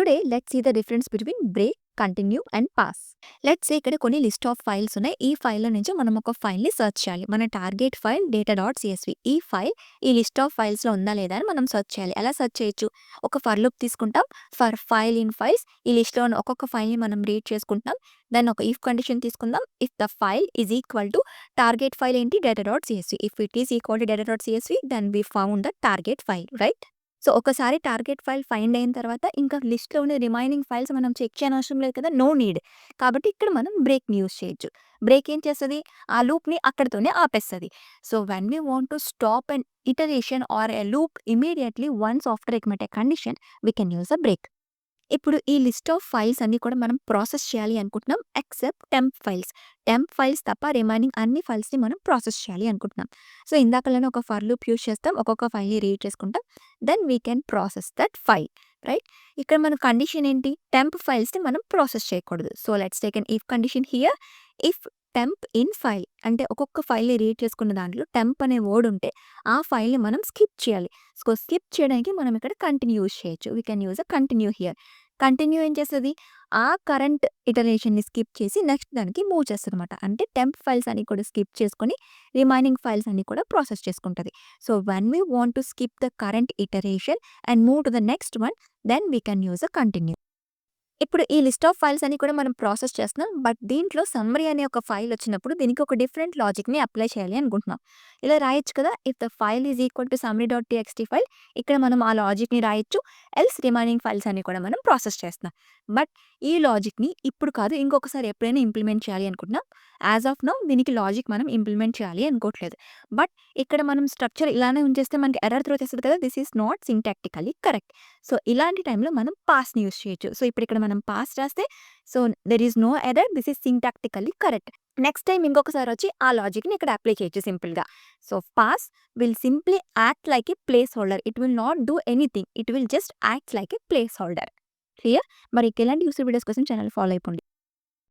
Today, let's see the difference between break, continue and pass. Let's say ఇక్కడ కొన్ని list of files ఉన్నాయి. ఈ ఫైల్‌లో నుంచి మనం ఒక ఫైల్‌ని సెర్చ్ చేయాలి. మన టార్గెట్ ఫైల్ data.csv. ఈ ఫైల్ ఈ లిస్ట్ ఆఫ్ ఫైల్స్‌లో ఉందా లేదా అని మనం సెర్చ్ చేయాలి. ఎలా సెర్చ్ చేయొచ్చు? ఒక ఫర్ లూప్ తీసుకుంటాం. ఫర్ ఫైల్ ఇన్ ఫైల్స్ ఈ లిస్ట్‌లో ఉన్న ఒక్కొక్క ఫైల్‌ని మనం రీడ్ చేసుకుంటున్నాం. దెన్ ఒక ఇఫ్ కండిషన్ తీసుకుందాం. If the file is equal to target file ఏంటి data.csv. If it is equal to data.csv then we found the target file right? So, ఒకసారి టార్గెట్ ఫైల్ ఫైండ్ అయిన తర్వాత ఇంకా లిస్ట్‌లో ఉన్న రిమైనింగ్ ఫైల్స్ మనం చెక్ చేయనవసరం లేదు కదా! No need. కాబట్టి ఇక్కడ మనం బ్రేక్‌ని యూజ్ చేయొచ్చు. బ్రేక్ ఏం చేస్తది? ఆ లూప్‌ని అక్కడితోనే ఆపేస్తది. So, when we want to stop an iteration or a loop immediately once after a commit a condition we can use a break. ఇప్పుడు ఈ లిస్ట్ ఆఫ్ ఫైల్స్ అన్నీ కూడా మనం ప్రాసెస్ చేయాలి అనుకుంటున్నాం. Except temp files. Temp files తప్ప remaining అన్ని ఫైల్స్‌ని మనం ప్రాసెస్ చేయాలి అనుకుంటున్నాం. సో, ఇందాకలానే ఒక ఫర్ లూప్ యూజ్ చేస్తాం. ఒక్కొక్క ఫైల్‌ని రీడ్ చేసుకుంటాం. Then we can process that file right? ఇక్కడ మన కండిషన్ ఏంటి? టెంప్ ఫైల్స్‌ని మనం ప్రాసెస్ చేయకూడదు. So, let's take an if condition here. If temp in file అంటే ఒక్కొక్క ఫైల్‌ని రీడ్ చేసుకున్న దాంట్లో టెంప్ అనే వర్డ్ ఉంటే ఆ ఫైల్‌ని మనం స్కిప్ చేయాలి. సో, స్కిప్ చేయడానికి మనం ఇక్కడ కంటిన్యూ యూజ్ చేయొచ్చు. We can use a continue here. Continue ఏం చేస్తది? ఆ కరెంట్ ఇటరేషన్‌ని స్కిప్ చేసి నెక్స్ట్ దానికి మూవ్ చేస్తదనమాట. అంటే టెంప్ ఫైల్స్ అన్ని కూడా స్కిప్ చేసుకొని రిమైనింగ్ ఫైల్స్ అన్ని కూడా ప్రాసెస్ చేసుకుంటది. So, when we want to skip the current iteration and move to the next one then we can use a continue. ఇప్పుడు ఈ లిస్ట్ ఆఫ్ ఫైల్స్ అన్ని కూడా మనం ప్రాసెస్ చేస్తున్నాం. బట్ దీంట్లో సమ్మరీ అనే ఒక ఫైల్ వచ్చినప్పుడు దీనికి ఒక డిఫరెంట్ లాజిక్‌ని అప్లై చేయాలి అనుకుంటున్నాం. ఇలా రాయొచ్చు కదా! If the file is equal to summary file ఇక్కడ మనం ఆ లాజిక్‌ని రాయొచ్చు. ఎల్స్ రిమైనింగ్ ఫైల్స్ అన్ని కూడా మనం ప్రాసెస్ చేస్తున్నాం. బట్ ఈ లాజిక్‌ని ఇప్పుడు కాదు ఇంకొకసారి ఎప్పుడైనా ఇంప్లిమెంట్ చేయాలి అనుకుంటున్నాం. యాస్ ఆఫ్ నౌ దీనికి లాజిక్ మనం ఇంప్లిమెంట్ చేయాలి అనుకోవట్లేదు. బట్ ఇక్కడ మనం స్ట్రక్చర్ ఇలానే ఉంచేస్తే మనకి ఎర్రర్ త్రో చేస్తది కదా! This is not syntactically correct. So, ఇలాంటి టైంలో మనం పాస్‌ని యూజ్ చేయొచ్చు. సో, ఇప్పుడు ఇక్కడ మనం పాస్ రాస్తే so, there is no error. This is syntactically correct. Next time ఇంకొకసారి వచ్చి ఆ లాజిక్‌ని ఇక్కడ అప్లై చేయొచ్చు సింపుల్‌గా. So, pass will simply act like a placeholder. It will not do anything. It will just act like a placeholder. Clear? మరి ఇలాంటి useful videos కోసం ఛానెల్ ఫాలో అయిపోండి.